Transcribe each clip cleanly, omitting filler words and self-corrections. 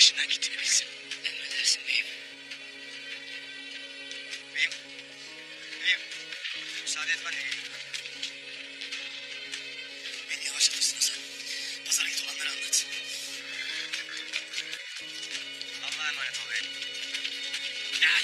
peşinden gittiğini bilsin. Emredersin beyim. Beyim. Beyim. Müsaade et ben de geleyim. Beni yavaş alırsın Hasan. Pazara git olanları anlat. Allah'a emanet ol beyim. Gel.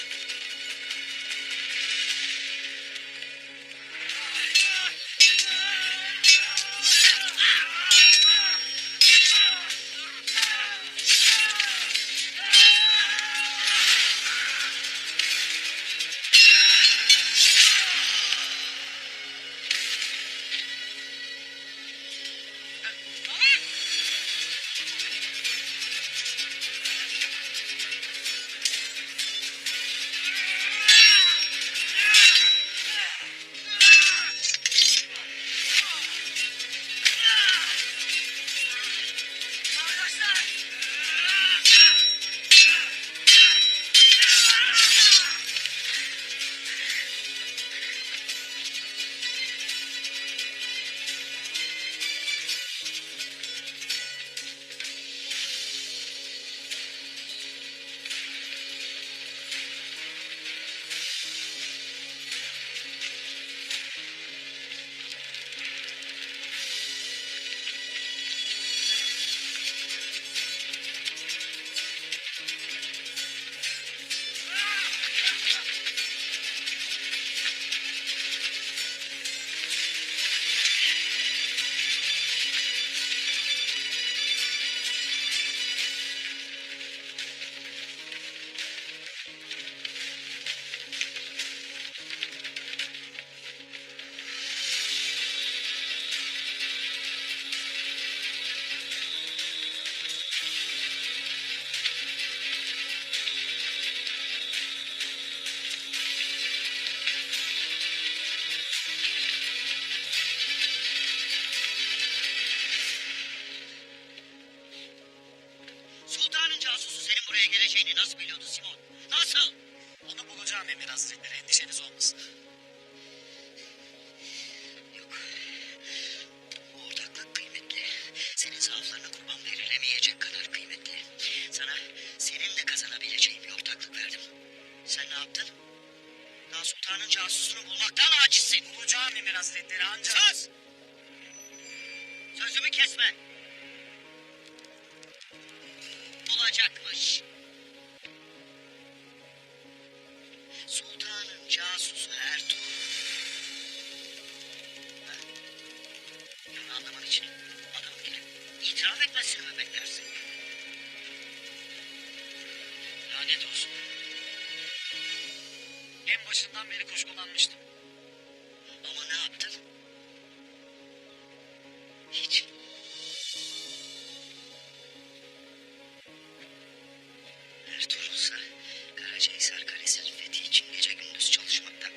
Buraya geleceğini nasıl biliyordu Simon? Nasıl? Onu bulacağım Emir Hazretleri. Endişeniz olmasın. Yok. Bu ortaklık kıymetli. Senin zaaflarına kurban verilemeyecek kadar kıymetli. Sana senin de kazanabileceğin bir ortaklık verdim. Sen ne yaptın? Daha sultanın casusunu bulmaktan acizsin. Bulacağım Emir Hazretleri ancak... Sus! Sözümü kesme. Bulacakmış. Sultanın casusu Ertuğrul. Bunu anlaman için adamın gelip itiraf etmesini mi beklersin? Lanet olsun. En başından beri kuşkulanmıştım. Ama ne yaptın? Hiç. Ertuğrul'sa Karacahisar Kalesi'nin fethi için gece gündüz çalışmakta.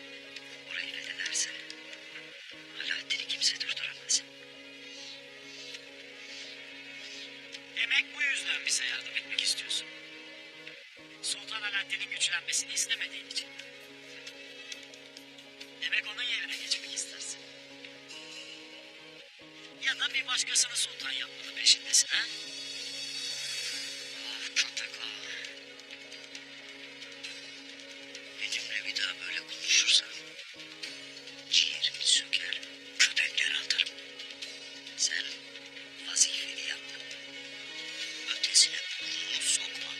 Orayı fethederse Alaaddin'i kimse durduramaz. Demek bu yüzden bize yardım etmek istiyorsun. Sultan Alaaddin'in güçlenmesini istemediğin için. Demek onun yerine geçmek istersin. Ya da bir başkasını sultan yapmanın peşindesin ha? Ah köpek ah. Benimle bir daha böyle konuşursan ciğerimi söker, köpekler atarım. Sen vazifeni yap. Ötesine burnunu sokma.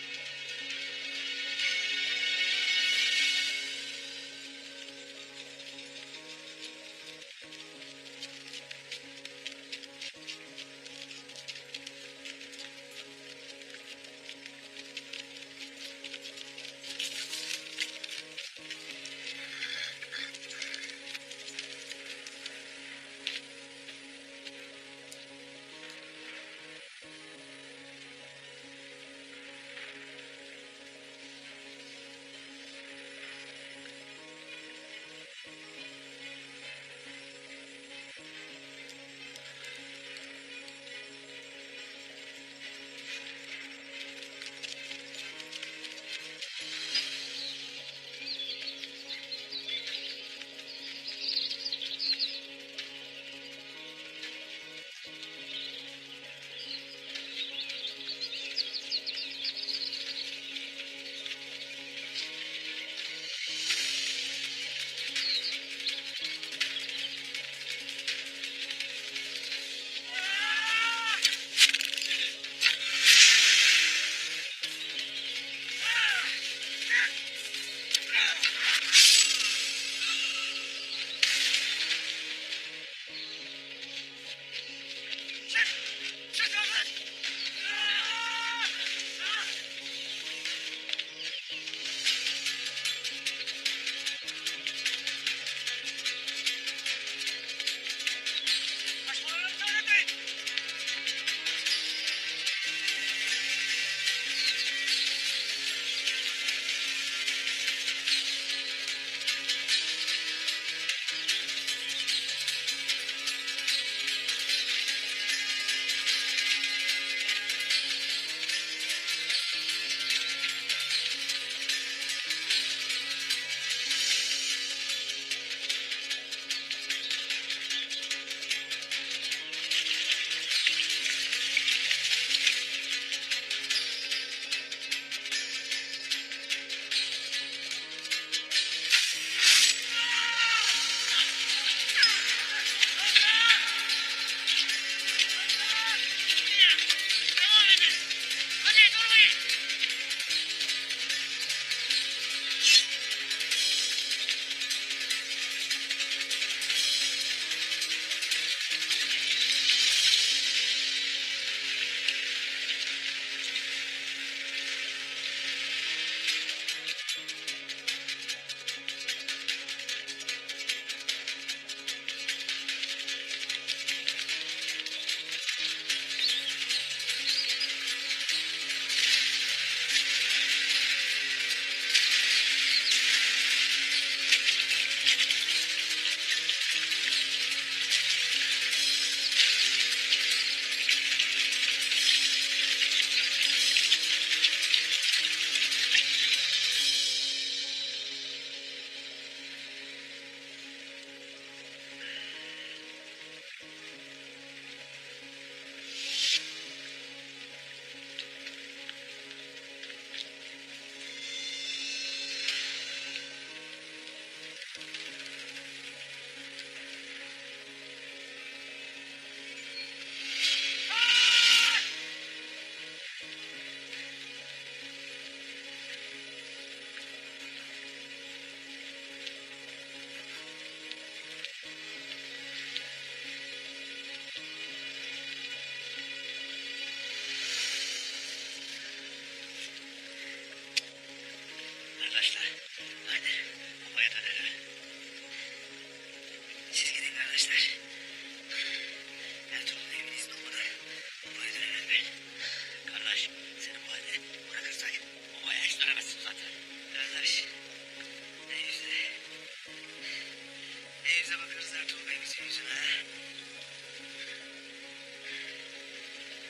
Bize bakarız Ertuğrul Bey bizim yüzüne.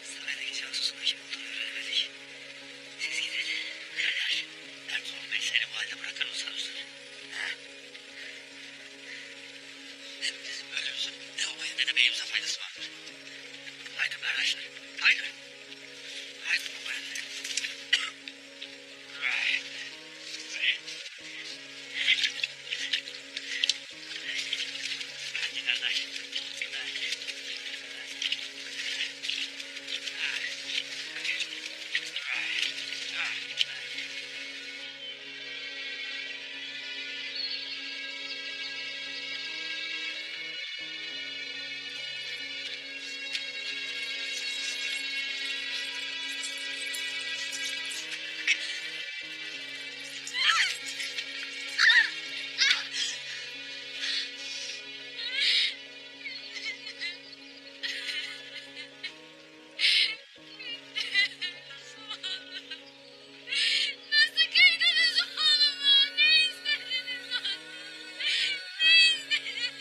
Saraydaki casusun kim olduğunu öğrenemedik. Siz gidin. Derler. Ertuğrul Bey seni bu halde bırakır mı sanırsın? Ha? Hem bizim ölümümüzün ne o ne de beyimize faydası vardır. Haydi kardeşler. Haydi. Haydi bu halde. Hadi kardeş. Nasıl kıydınız oğluma? Ne istediniz oğlum? Ne istediniz?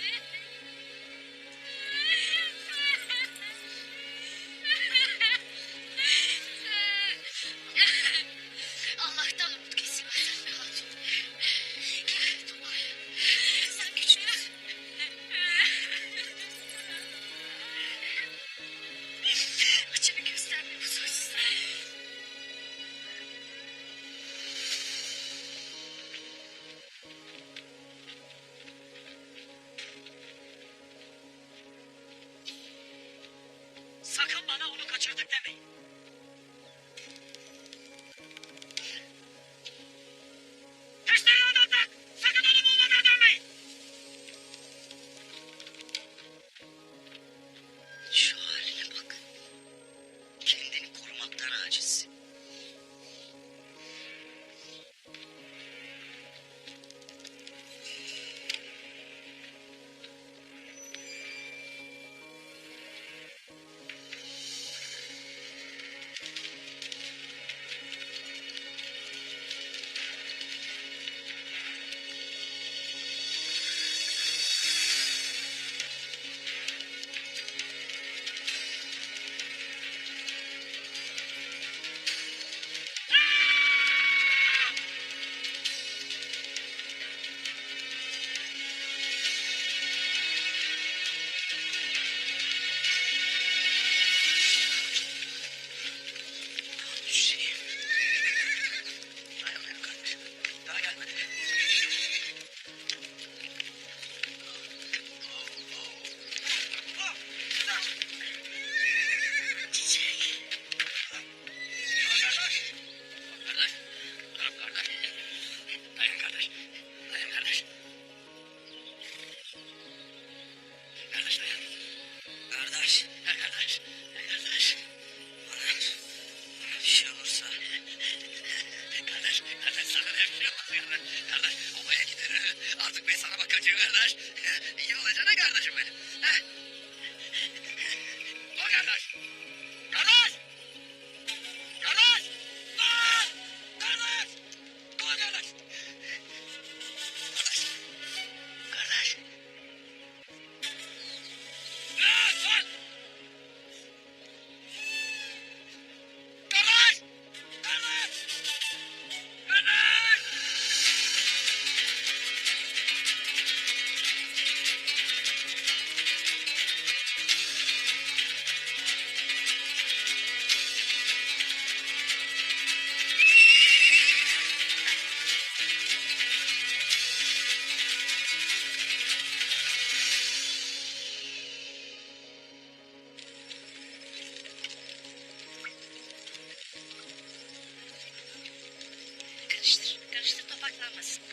Allah'tan umut kesilmez be hatun. Topar, sen güçlüsün. Açını gösterme bu soysuzlar. Sakın bana onu kaçırdık demeyin. Peşlerine adamlar! Sakın onu bulmadan dönmeyin! Şu haline bak. Kendini korumaktan aciz. Hüseyin. Dayanmıyor kardeşim. Daha gelmedi. Çiçek. Kardeş. Kardeş. Dur kardeş. Dayan kardeş. Dayan kardeş. Kardeş dayan. Kardeş. Ya kardeş. Ya kardeş. Bana bir şey olursa. Kardeş sana ne bir şey olmaz kardeş. Kardeş obaya gider. Artık ben sana bakacağım kardeş. İyi olacaksın kardeşim benim. He? Dur kardeş. Kardeş. Kardeş. Dur. Kardeş. Dur kardeş. Kardeş. Kardeş. Dur. Kardeş. Kardeş. Kardeş. Karıştır. Karıştır topaklanmasın.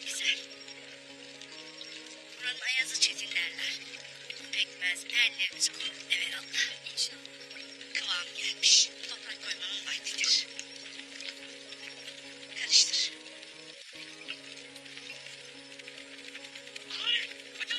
Güzel. Buranın ayazı çetin derler. Pekmez ellerimizi korur evelallah. İnşallah. Kıvam gelmiş. Toprak koymanın vaktidir. Karıştır. Hadi, hadi.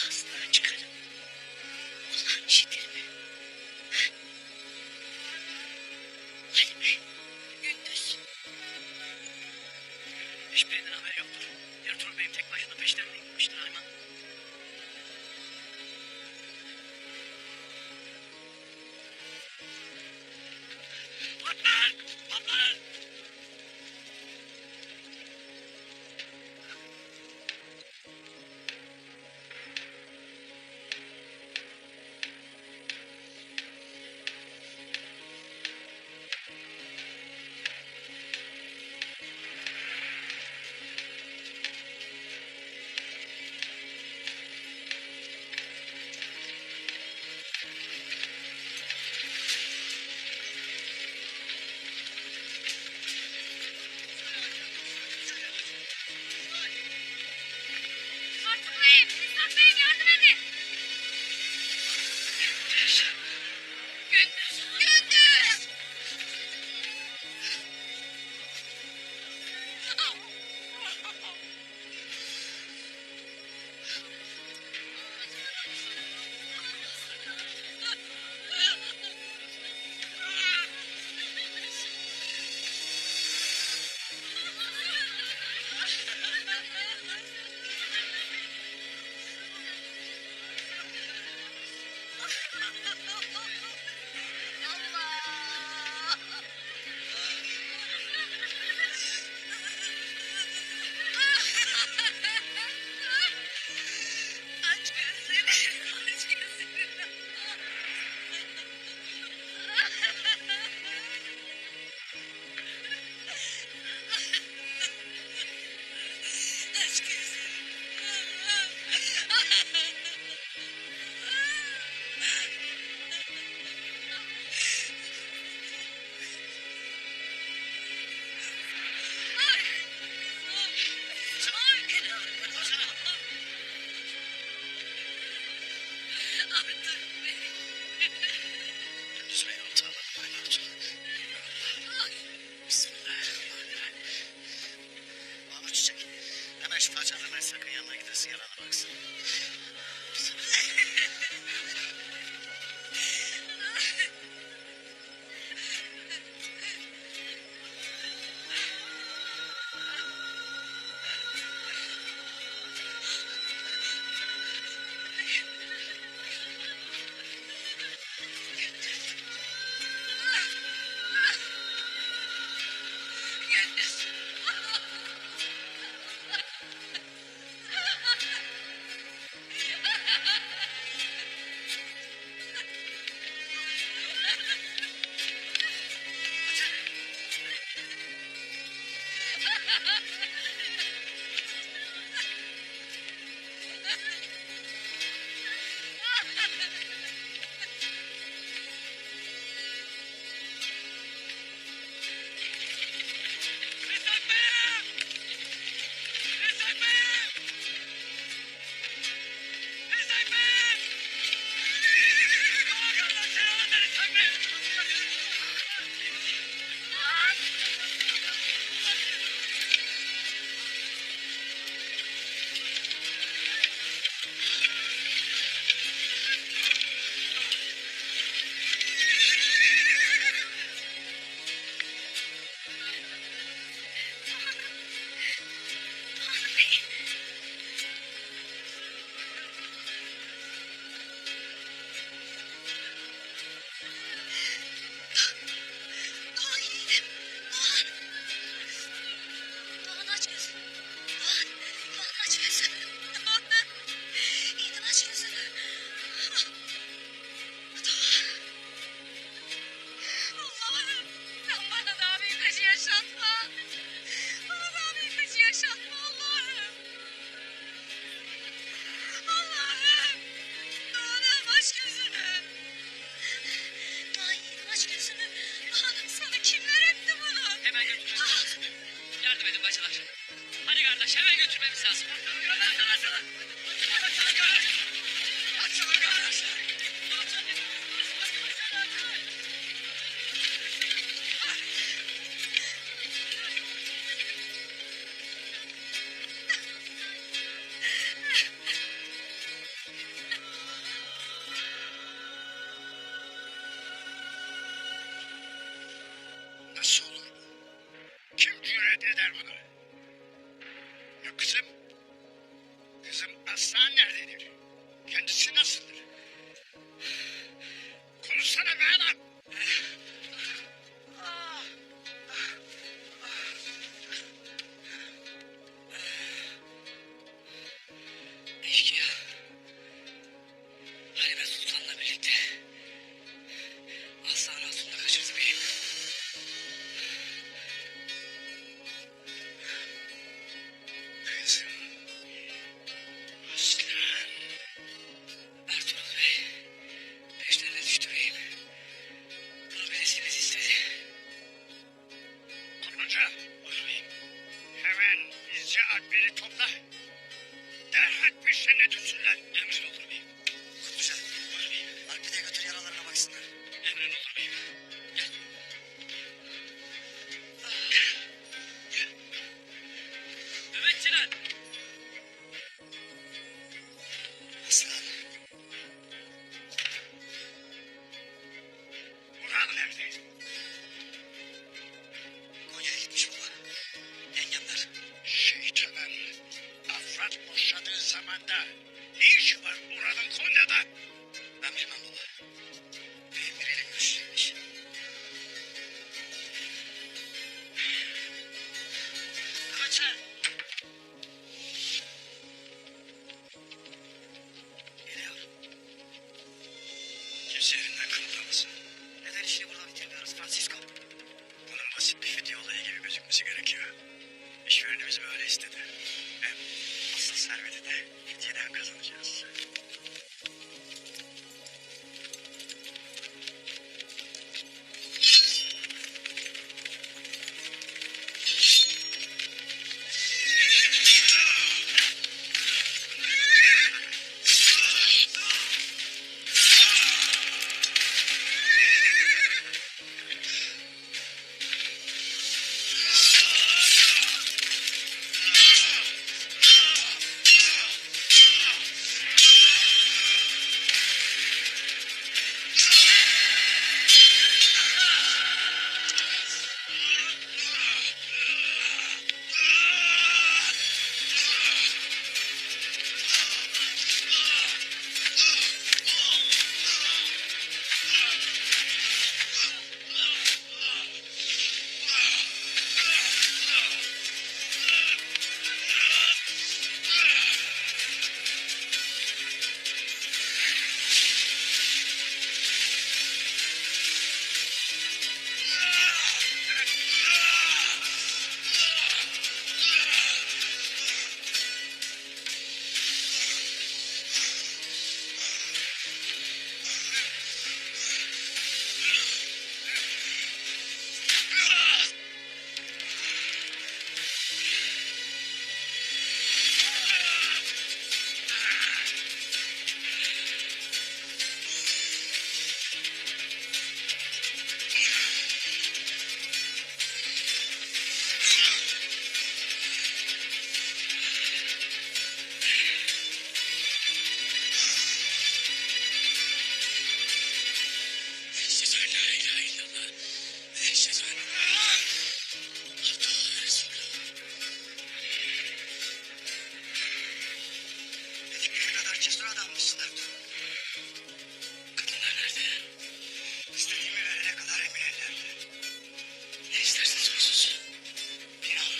Ağzından çıkarım. Allah'ın işidir mi? Halime. Gündüz. Hiçbirinden haber yoktur. Ertuğrul Bey'im tek başına peşlerine gitmiştir Ayman. Patlar! Patlar! Artık Bey'im, İsmet Bey'im yardım edin. Gündüz, Gündüz. Aç gözlerini, aç gözlerini. Aç gözlerini. be adam. Eşkıya. Halime Sultan'la birlikte Aslan Hatun'la kaçırdı beyim. Kızım. Aslan. Ertuğrul Bey peşlerine düştü beyim. Bunu bilesiniz istedi. Kurbanca. Buyur beyim. Hemen izci akberi topla. Derhal peşlerine düşsünler. Emrin olur beyim. Kutluca. Buyur beyim. Alpi'de götür yaralarına baksınlar. Emrin olur beyim. Gel. Nöbetçiler. Aslan. Murat nerede? Konya'ya gitmiş baba. Yengemler. Şeytanın Afrat boşadığı zamanda ne işi var Murat'ın Konya'da? Ben bilmem baba. Beyim biriyle görüşecekmiş. Kaçar. Geliyor. Kimse yerinden kımıldamasın. Neden işini burada bitirmiyoruz Francisco? Bunun basit bir fidye olayı gibi gözükmesi gerekiyor. İşverenimiz böyle istedi. Hem asıl serveti de fidyeden kazanacağız. Dedikleri kadar cesur adammışsın Ertuğrul. Kadınlar nerede? İstediğimi verene kadar emin ellerde. Ne istersen olsun. Beni al.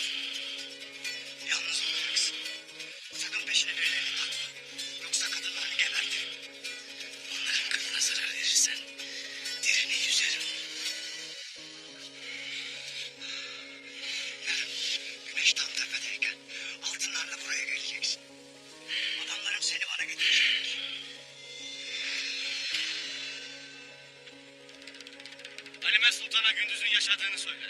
Yalnız olacaksın. Sakın peşine birilerini takma. Yoksa kadınlarını gebertirim. Onların kanına zarar verirsen derini yüzerim. Yarın güneş tam tepedeyken altınlarla buraya geleceksin. Adamlarım seni bana getirecek. Halime Sultan'a gündüzün yaşadığını söyle.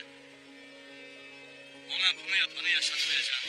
Ona bunu yapanı yaşatmayacağım.